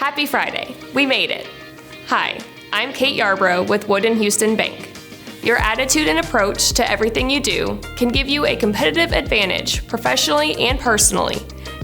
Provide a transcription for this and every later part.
Happy Friday. We made it. Hi, I'm Kate Yarbrough with Wood & Houston Bank. Your attitude and approach to everything you do can give you a competitive advantage professionally and personally,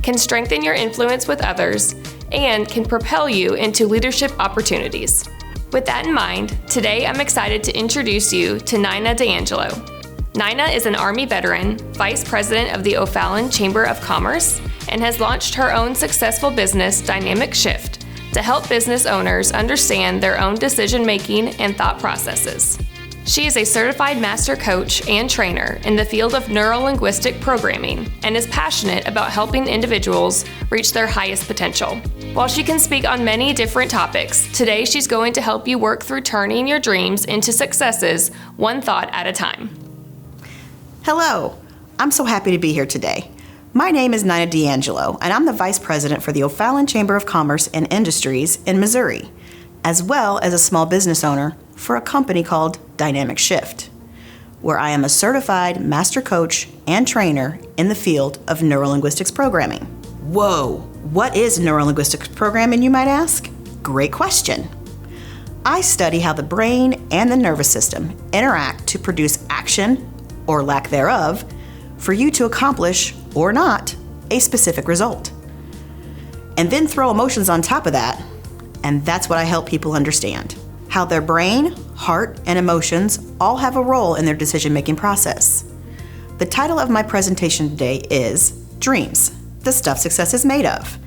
can strengthen your influence with others, and can propel you into leadership opportunities. With that in mind, today I'm excited to introduce you to Nina DeAngelo. Nina is an Army veteran, Vice President of the O'Fallon Chamber of Commerce, and has launched her own successful business, Dynamic Shift, to help business owners understand their own decision-making and thought processes. She is a certified master coach and trainer in the field of neuro-linguistic programming and is passionate about helping individuals reach their highest potential. While she can speak on many different topics, today she's going to help you work through turning your dreams into successes one thought at a time. Hello, I'm so happy to be here today. My name is Nina DeAngelo, and I'm the Vice President for the O'Fallon Chamber of Commerce and Industries in Missouri, as well as a small business owner for a company called Dynamic Shift, where I am a certified master coach and trainer in the field of neurolinguistics programming. Whoa, what is neurolinguistics programming, you might ask? Great question. I study how the brain and the nervous system interact to produce action, or lack thereof, for you to accomplish, or not, a specific result. And then throw emotions on top of that, and that's what I help people understand. How their brain, heart, and emotions all have a role in their decision-making process. The title of my presentation today is Dreams, the Stuff Success is Made of,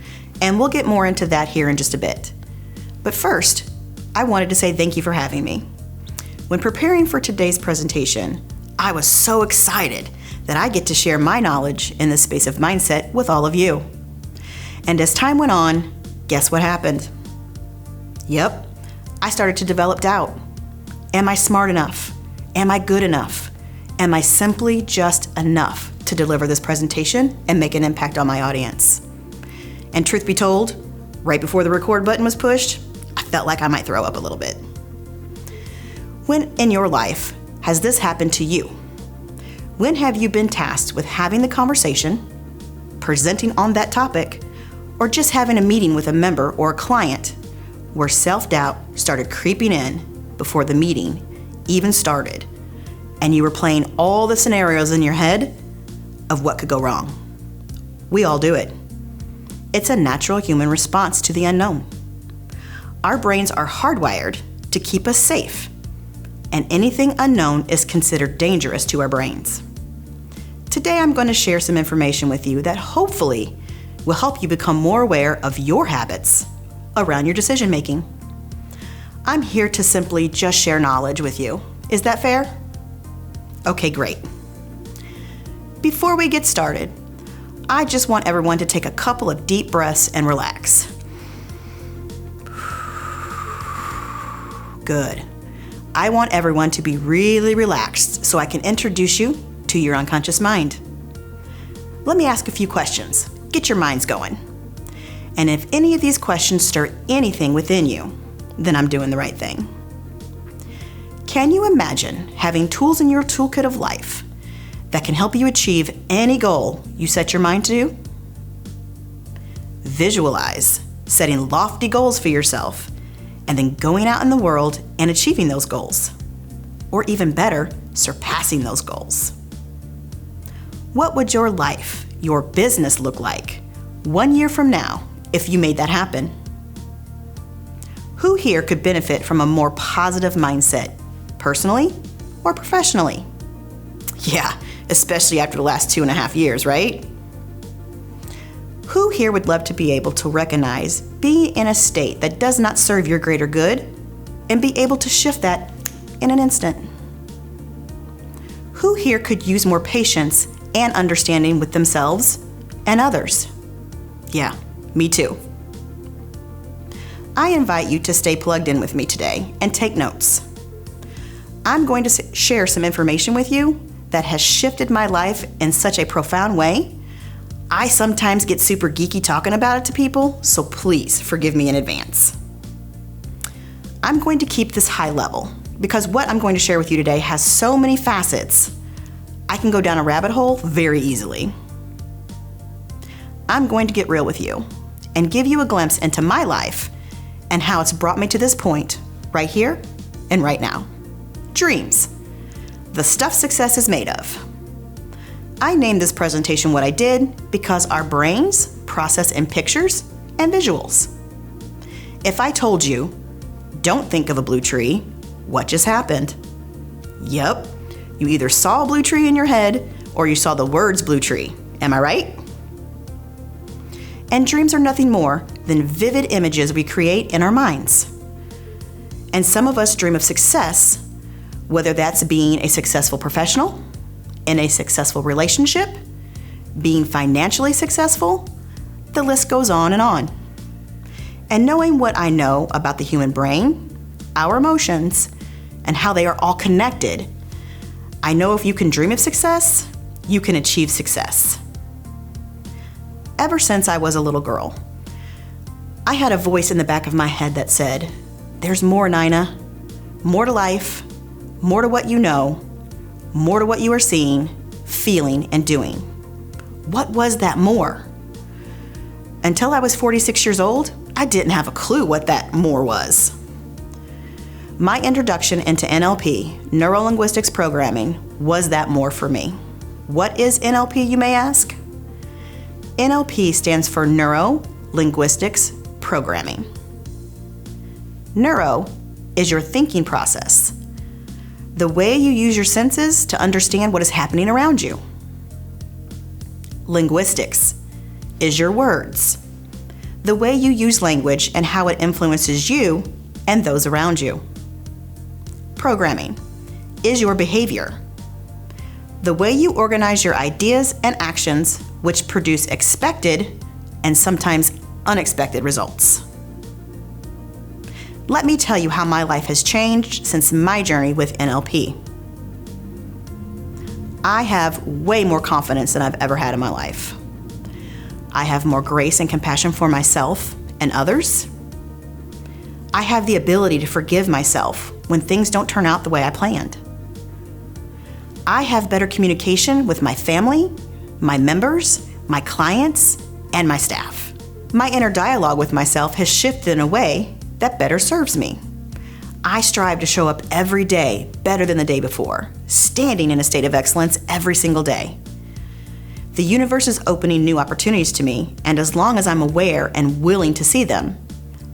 and we'll get more into that here in just a bit. But first, I wanted to say thank you for having me. When preparing for today's presentation, I was so excited that I get to share my knowledge in the space of mindset with all of you. And as time went on, guess what happened? Yep, I started to develop doubt. Am I smart enough? Am I good enough? Am I simply just enough to deliver this presentation and make an impact on my audience? And truth be told, right before the record button was pushed, I felt like I might throw up a little bit. When in your life has this happened to you? When have you been tasked with having the conversation, presenting on that topic, or just having a meeting with a member or a client where self-doubt started creeping in before the meeting even started, and you were playing all the scenarios in your head of what could go wrong? We all do it. It's a natural human response to the unknown. Our brains are hardwired to keep us safe, and anything unknown is considered dangerous to our brains. Today I'm going to share some information with you that hopefully will help you become more aware of your habits around your decision making. I'm here to simply just share knowledge with you. Is that fair? Okay, great. Before we get started, I just want everyone to take a couple of deep breaths and relax. Good. I want everyone to be really relaxed so I can introduce you to your unconscious mind. Let me ask a few questions. Get your minds going. And if any of these questions stir anything within you, then I'm doing the right thing. Can you imagine having tools in your toolkit of life that can help you achieve any goal you set your mind to? Visualize setting lofty goals for yourself and then going out in the world and achieving those goals. Or even better, surpassing those goals. What would your life, your business look like 1 year from now if you made that happen? Who here could benefit from a more positive mindset, personally or professionally? Yeah, especially after the last 2.5 years, right? Who here would love to be able to recognize being in a state that does not serve your greater good and be able to shift that in an instant? Who here could use more patience and understanding with themselves and others? Yeah, me too. I invite you to stay plugged in with me today and take notes. I'm going to share some information with you that has shifted my life in such a profound way. I sometimes get super geeky talking about it to people, so please forgive me in advance. I'm going to keep this high level because what I'm going to share with you today has so many facets. I can go down a rabbit hole very easily. I'm going to get real with you and give you a glimpse into my life and how it's brought me to this point, right here and right now. Dreams, the stuff success is made of. I named this presentation what I did because our brains process in pictures and visuals. If I told you, don't think of a blue tree, what just happened? Yep, you either saw a blue tree in your head or you saw the words blue tree. Am I right? And dreams are nothing more than vivid images we create in our minds. And some of us dream of success, whether that's being a successful professional, in a successful relationship, being financially successful, the list goes on and on. And knowing what I know about the human brain, our emotions, and how they are all connected, I know if you can dream of success, you can achieve success. Ever since I was a little girl, I had a voice in the back of my head that said, there's more, Nina. More to life, more to what you know, more to what you are seeing, feeling, and doing. What was that more? Until I was 46 years old, I didn't have a clue what that more was. My introduction into NLP, Neuro-Linguistics Programming, was that more for me. What is NLP, you may ask? NLP stands for Neuro-Linguistics Programming. Neuro is your thinking process, the way you use your senses to understand what is happening around you. Linguistics is your words, the way you use language and how it influences you and those around you. Programming is your behavior, the way you organize your ideas and actions which produce expected and sometimes unexpected results. Let me tell you how my life has changed since my journey with NLP. I have way more confidence than I've ever had in my life. I have more grace and compassion for myself and others. I have the ability to forgive myself when things don't turn out the way I planned. I have better communication with my family, my members, my clients, and my staff. My inner dialogue with myself has shifted in a way that better serves me. I strive to show up every day better than the day before, standing in a state of excellence every single day. The universe is opening new opportunities to me, and as long as I'm aware and willing to see them,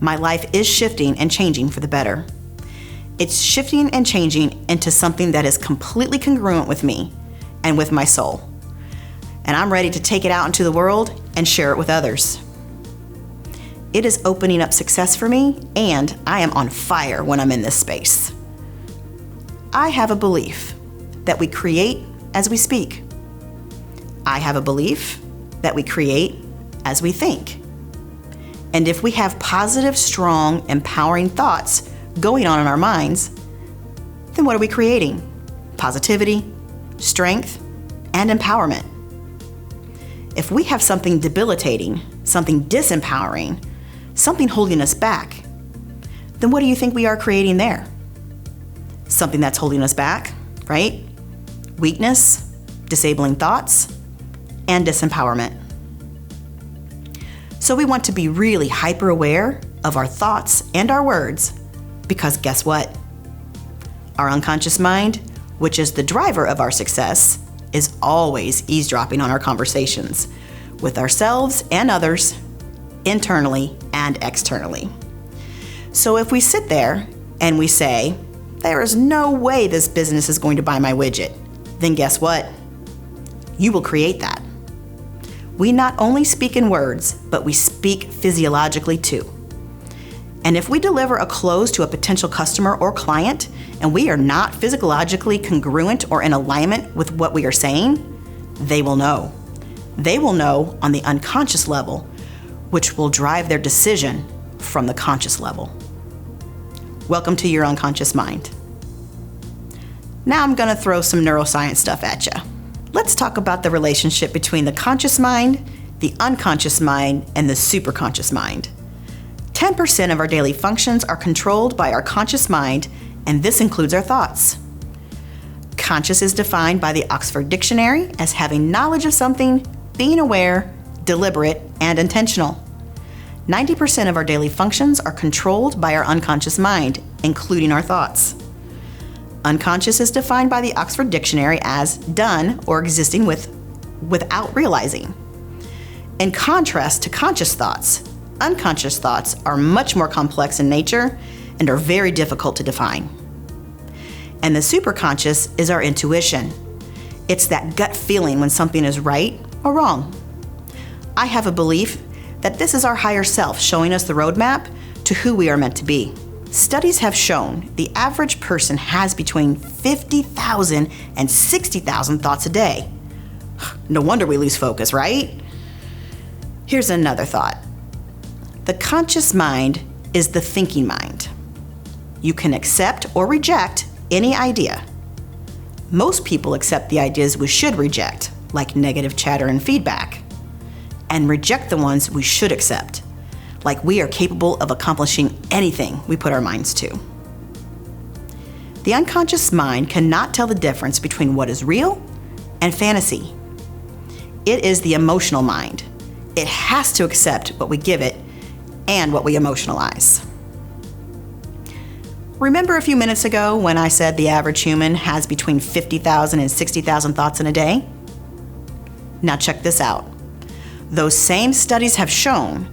my life is shifting and changing for the better. It's shifting and changing into something that is completely congruent with me and with my soul. And I'm ready to take it out into the world and share it with others. It is opening up success for me, and I am on fire when I'm in this space. I have a belief that we create as we speak. I have a belief that we create as we think. And if we have positive, strong, empowering thoughts going on in our minds, then what are we creating? Positivity, strength, and empowerment. If we have something debilitating, something disempowering, something holding us back, then what do you think we are creating there? Something that's holding us back, right? Weakness, disabling thoughts, and disempowerment. So we want to be really hyper aware of our thoughts and our words, because guess what? Our unconscious mind, which is the driver of our success, is always eavesdropping on our conversations with ourselves and others, internally and externally. So if we sit there and we say, there is no way this business is going to buy my widget, then guess what? You will create that. We not only speak in words, but we speak physiologically too. And if we deliver a close to a potential customer or client, and we are not physiologically congruent or in alignment with what we are saying, they will know. They will know on the unconscious level, which will drive their decision from the conscious level. Welcome to your unconscious mind. Now I'm going to throw some neuroscience stuff at you. Let's talk about the relationship between the conscious mind, the unconscious mind, and the superconscious mind. 10% of our daily functions are controlled by our conscious mind, and this includes our thoughts. Conscious is defined by the Oxford Dictionary as having knowledge of something, being aware, deliberate, and intentional. 90% of our daily functions are controlled by our unconscious mind, including our thoughts. Unconscious is defined by the Oxford Dictionary as done or existing without realizing. In contrast to conscious thoughts, unconscious thoughts are much more complex in nature and are very difficult to define. And the superconscious is our intuition. It's that gut feeling when something is right or wrong. I have a belief that this is our higher self showing us the roadmap to who we are meant to be. Studies have shown the average person has between 50,000 and 60,000 thoughts a day. No wonder we lose focus, right? Here's another thought. The conscious mind is the thinking mind. You can accept or reject any idea. Most people accept the ideas we should reject, like negative chatter and feedback, and reject the ones we should accept, like we are capable of accomplishing anything we put our minds to. The unconscious mind cannot tell the difference between what is real and fantasy. It is the emotional mind. It has to accept what we give it and what we emotionalize. Remember a few minutes ago when I said the average human has between 50,000 and 60,000 thoughts in a day? Now check this out. Those same studies have shown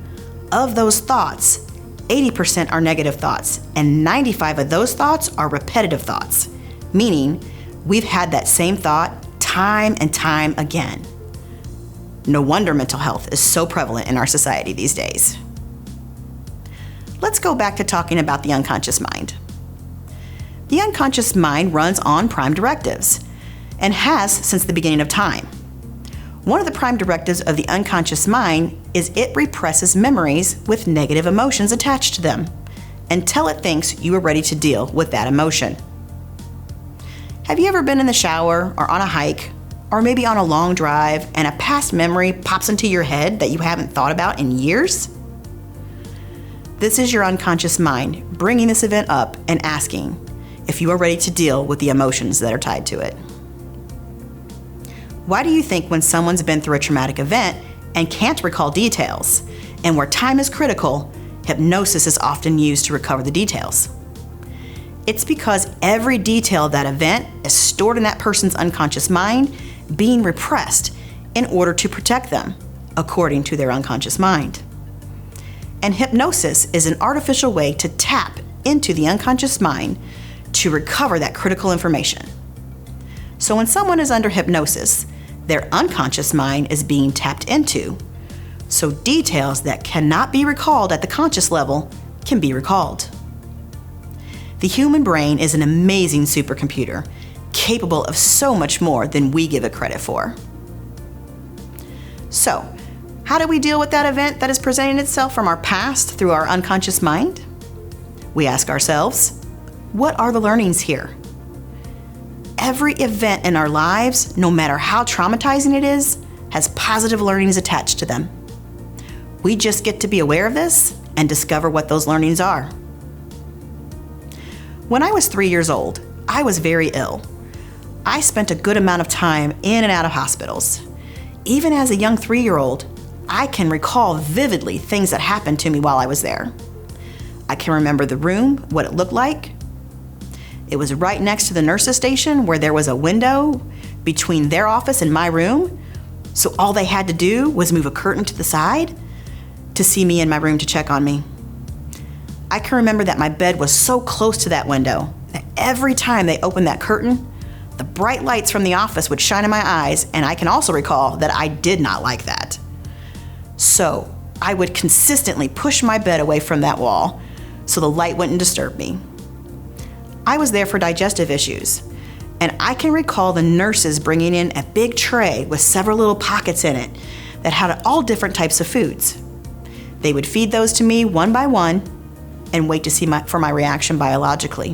of those thoughts, 80% are negative thoughts, and 95 of those thoughts are repetitive thoughts, meaning we've had that same thought time and time again. No wonder mental health is so prevalent in our society these days. Let's go back to talking about the unconscious mind. The unconscious mind runs on prime directives and has since the beginning of time. One of the prime directives of the unconscious mind is it represses memories with negative emotions attached to them until it thinks you are ready to deal with that emotion. Have you ever been in the shower or on a hike or maybe on a long drive and a past memory pops into your head that you haven't thought about in years? This is your unconscious mind bringing this event up and asking if you are ready to deal with the emotions that are tied to it. Why do you think when someone's been through a traumatic event and can't recall details, and where time is critical, hypnosis is often used to recover the details? It's because every detail of that event is stored in that person's unconscious mind, being repressed in order to protect them, according to their unconscious mind. And hypnosis is an artificial way to tap into the unconscious mind to recover that critical information. So when someone is under hypnosis, their unconscious mind is being tapped into, so details that cannot be recalled at the conscious level can be recalled. The human brain is an amazing supercomputer, capable of so much more than we give it credit for. So, how do we deal with that event that is presenting itself from our past through our unconscious mind? We ask ourselves, what are the learnings here? Every event in our lives, no matter how traumatizing it is, has positive learnings attached to them. We just get to be aware of this and discover what those learnings are. When I was 3 years old, I was very ill. I spent a good amount of time in and out of hospitals. Even as a young 3-year-old, I can recall vividly things that happened to me while I was there. I can remember the room, what it looked like. It was right next to the nurse's station where there was a window between their office and my room. So all they had to do was move a curtain to the side to see me in my room to check on me. I can remember that my bed was so close to that window that every time they opened that curtain, the bright lights from the office would shine in my eyes, and I can also recall that I did not like that. So I would consistently push my bed away from that wall so the light wouldn't disturb me. I was there for digestive issues, and I can recall the nurses bringing in a big tray with several little pockets in it that had all different types of foods. They would feed those to me one by one and wait to see for my reaction biologically.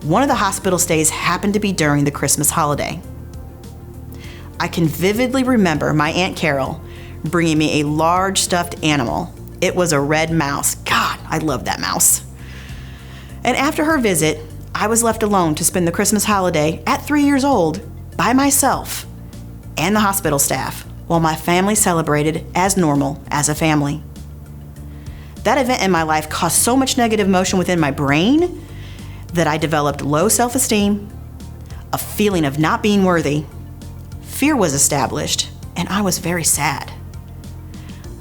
One of the hospital stays happened to be during the Christmas holiday. I can vividly remember my Aunt Carol bringing me a large stuffed animal. It was a red mouse. God, I love that mouse. And after her visit, I was left alone to spend the Christmas holiday at 3 years old by myself and the hospital staff while my family celebrated as normal as a family. That event in my life caused so much negative emotion within my brain that I developed low self-esteem, a feeling of not being worthy, fear was established, and I was very sad.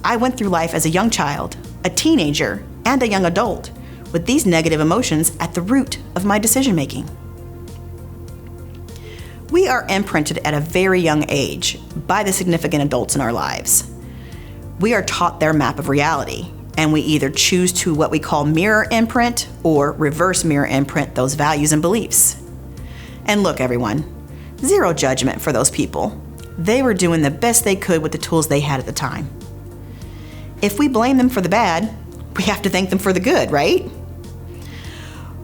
I went through life as a young child, a teenager, and a young adult with these negative emotions at the root of my decision-making. We are imprinted at a very young age by the significant adults in our lives. We are taught their map of reality, and we either choose to what we call mirror imprint or reverse mirror imprint those values and beliefs. And look, everyone, zero judgment for those people. They were doing the best they could with the tools they had at the time. If we blame them for the bad, we have to thank them for the good, right?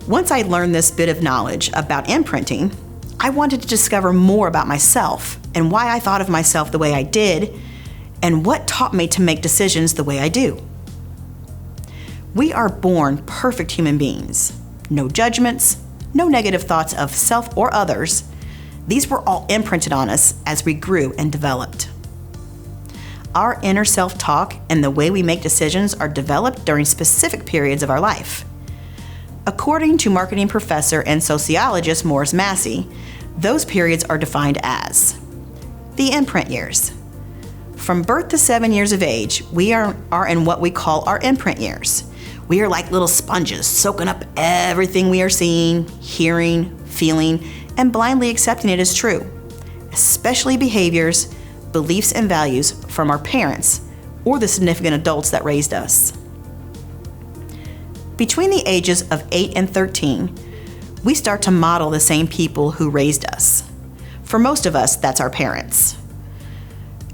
Once I learned this bit of knowledge about imprinting, I wanted to discover more about myself and why I thought of myself the way I did and what taught me to make decisions the way I do. We are born perfect human beings. No judgments, no negative thoughts of self or others. These were all imprinted on us as we grew and developed. Our inner self-talk and the way we make decisions are developed during specific periods of our life. According to marketing professor and sociologist Morris Massey, those periods are defined as the imprint years. From birth to 7 years of age, we are in what we call our imprint years. We are like little sponges, soaking up everything we are seeing, hearing, feeling, and blindly accepting it as true, especially behaviors, beliefs, and values from our parents or the significant adults that raised us. Between the ages of 8 and 13, we start to model the same people who raised us. For most of us, that's our parents.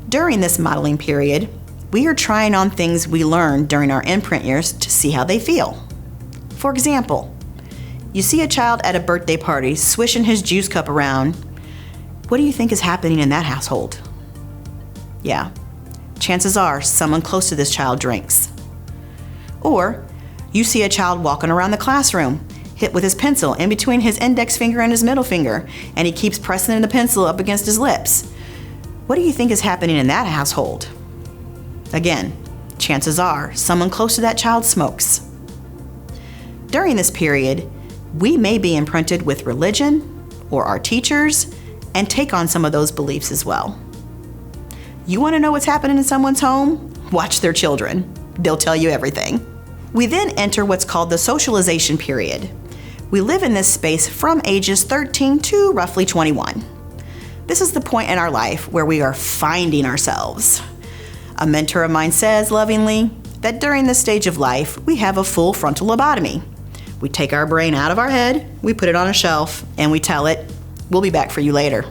During this modeling period, we are trying on things we learned during our imprint years to see how they feel. For example, you see a child at a birthday party swishing his juice cup around. What do you think is happening in that household? Yeah, chances are someone close to this child drinks. Or you see a child walking around the classroom, hit with his pencil in between his index finger and his middle finger, and he keeps pressing the pencil up against his lips. What do you think is happening in that household? Again, chances are someone close to that child smokes. During this period, we may be imprinted with religion or our teachers and take on some of those beliefs as well. You want to know what's happening in someone's home? Watch their children. They'll tell you everything. We then enter what's called the socialization period. We live in this space from ages 13 to roughly 21. This is the point in our life where we are finding ourselves. A mentor of mine says lovingly that during this stage of life, we have a full frontal lobotomy. We take our brain out of our head, we put it on a shelf, and we tell it, we'll be back for you later.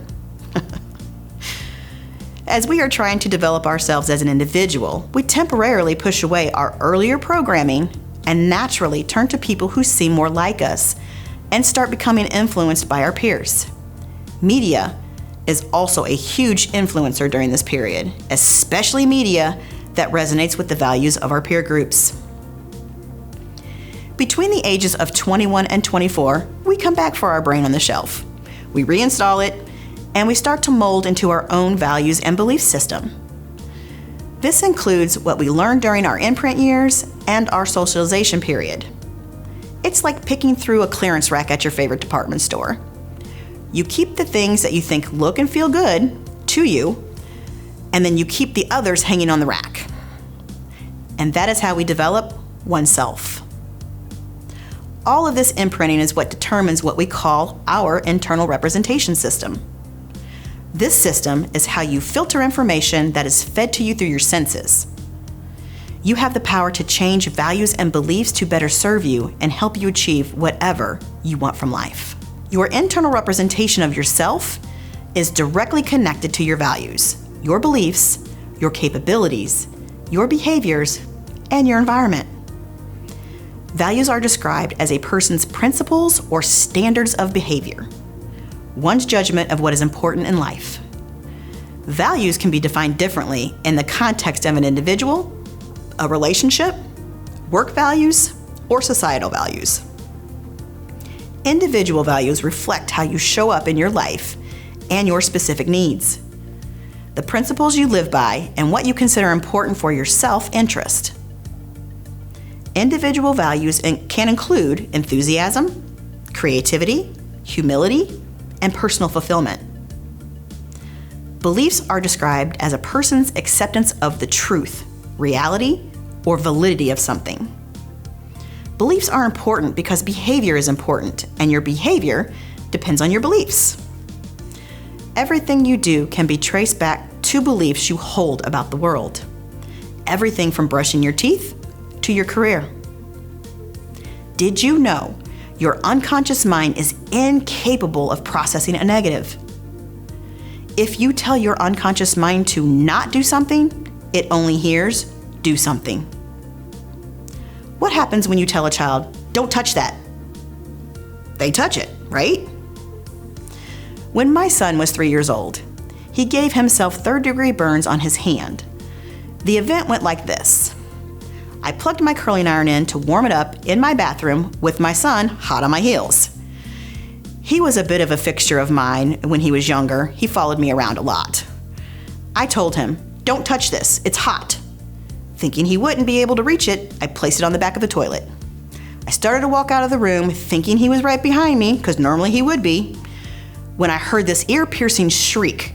As we are trying to develop ourselves as an individual, we temporarily push away our earlier programming and naturally turn to people who seem more like us and start becoming influenced by our peers. Media is also a huge influencer during this period, especially media that resonates with the values of our peer groups. Between the ages of 21 and 24, we come back for our brain on the shelf. We reinstall it, and we start to mold into our own values and belief system. This includes what we learned during our imprint years and our socialization period. It's like picking through a clearance rack at your favorite department store. You keep the things that you think look and feel good to you, and then you keep the others hanging on the rack. And that is how we develop oneself. All of this imprinting is what determines what we call our internal representation system. This system is how you filter information that is fed to you through your senses. You have the power to change values and beliefs to better serve you and help you achieve whatever you want from life. Your internal representation of yourself is directly connected to your values, your beliefs, your capabilities, your behaviors, and your environment. Values are described as a person's principles or standards of behavior, one's judgment of what is important in life. Values can be defined differently in the context of an individual, a relationship, work values, or societal values. Individual values reflect how you show up in your life and your specific needs, the principles you live by, and what you consider important for your self-interest. Individual values can include enthusiasm, creativity, humility, and personal fulfillment. Beliefs are described as a person's acceptance of the truth, reality, or validity of something. Beliefs are important because behavior is important, and your behavior depends on your beliefs. Everything you do can be traced back to beliefs you hold about the world. Everything from brushing your teeth to your career. Did you know your unconscious mind is incapable of processing a negative? If you tell your unconscious mind to not do something, it only hears, do something. What happens when you tell a child, don't touch that? They touch it, right? When my son was 3 years old, he gave himself third-degree burns on his hand. The event went like this. I plugged my curling iron in to warm it up in my bathroom with my son hot on my heels. He was a bit of a fixture of mine when he was younger. He followed me around a lot. I told him, don't touch this, it's hot. Thinking he wouldn't be able to reach it, I placed it on the back of the toilet. I started to walk out of the room thinking he was right behind me, because normally he would be, when I heard this ear-piercing shriek.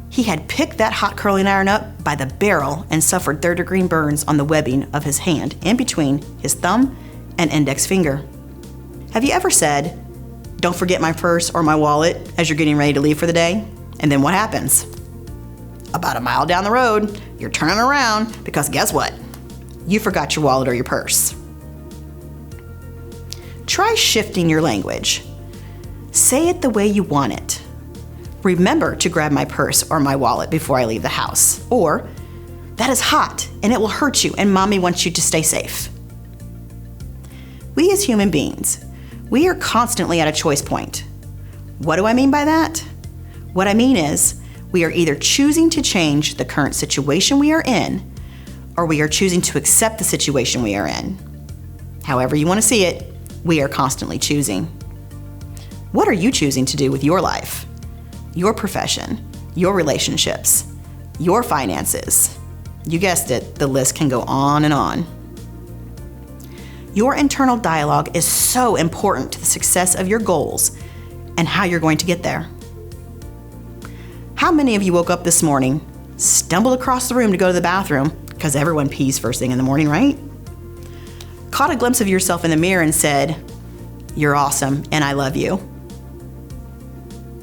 He had picked that hot curling iron up by the barrel and suffered third-degree burns on the webbing of his hand in between his thumb and index finger. Have you ever said, don't forget my purse or my wallet as you're getting ready to leave for the day? And then what happens? About a mile down the road, you're turning around because guess what? You forgot your wallet or your purse. Try shifting your language. Say it the way you want it. Remember to grab my purse or my wallet before I leave the house. Or, that is hot and it will hurt you and mommy wants you to stay safe. We as human beings, we are constantly at a choice point. What do I mean by that? What I mean is, we are either choosing to change the current situation we are in, or we are choosing to accept the situation we are in. However you want to see it, we are constantly choosing. What are you choosing to do with your life? Your profession, your relationships, your finances. You guessed it, the list can go on and on. Your internal dialogue is so important to the success of your goals and how you're going to get there. How many of you woke up this morning, stumbled across the room to go to the bathroom, because everyone pees first thing in the morning, right? Caught a glimpse of yourself in the mirror and said, you're awesome and I love you.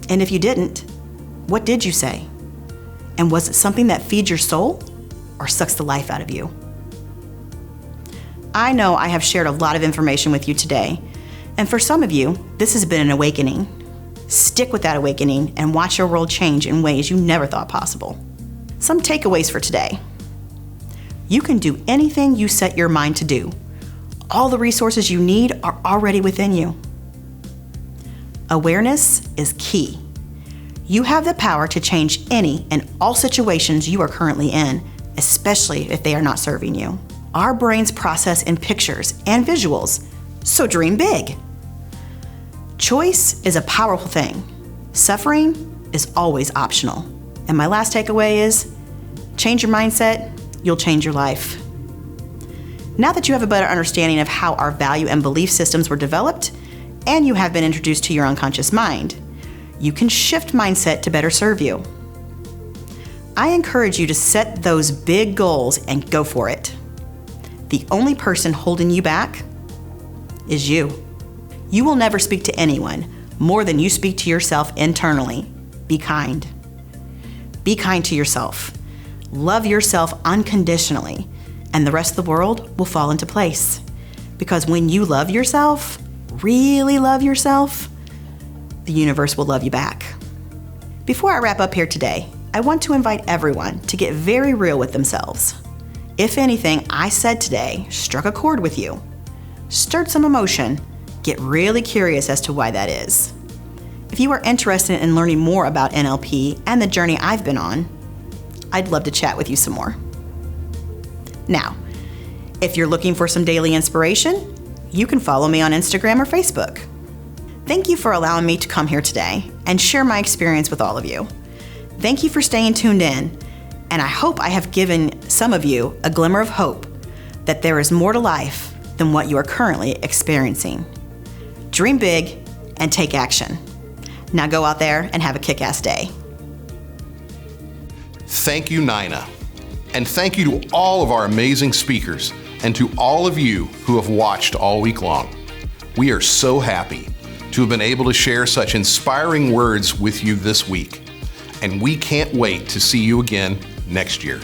And if you didn't, what did you say? And was it something that feeds your soul or sucks the life out of you? I know I have shared a lot of information with you today, and for some of you, this has been an awakening. Stick with that awakening and watch your world change in ways you never thought possible. Some takeaways for today. You can do anything you set your mind to do. All the resources you need are already within you. Awareness is key. You have the power to change any and all situations you are currently in, especially if they are not serving you. Our brains process in pictures and visuals, so dream big. Choice is a powerful thing. Suffering is always optional. And my last takeaway is, change your mindset, you'll change your life. Now that you have a better understanding of how our value and belief systems were developed, and you have been introduced to your unconscious mind, you can shift mindset to better serve you. I encourage you to set those big goals and go for it. The only person holding you back is you. You will never speak to anyone more than you speak to yourself internally. Be kind. Be kind to yourself. Love yourself unconditionally, and the rest of the world will fall into place. Because when you love yourself, really love yourself, the universe will love you back. Before I wrap up here today, I want to invite everyone to get very real with themselves. If anything I said today struck a chord with you, stirred some emotion, get really curious as to why that is. If you are interested in learning more about NLP and the journey I've been on, I'd love to chat with you some more. Now, if you're looking for some daily inspiration, you can follow me on Instagram or Facebook. Thank you for allowing me to come here today and share my experience with all of you. Thank you for staying tuned in, and I hope I have given some of you a glimmer of hope that there is more to life than what you are currently experiencing. Dream big and take action. Now go out there and have a kick-ass day. Thank you, Nina. And thank you to all of our amazing speakers and to all of you who have watched all week long. We are so happy to have been able to share such inspiring words with you this week. And we can't wait to see you again next year.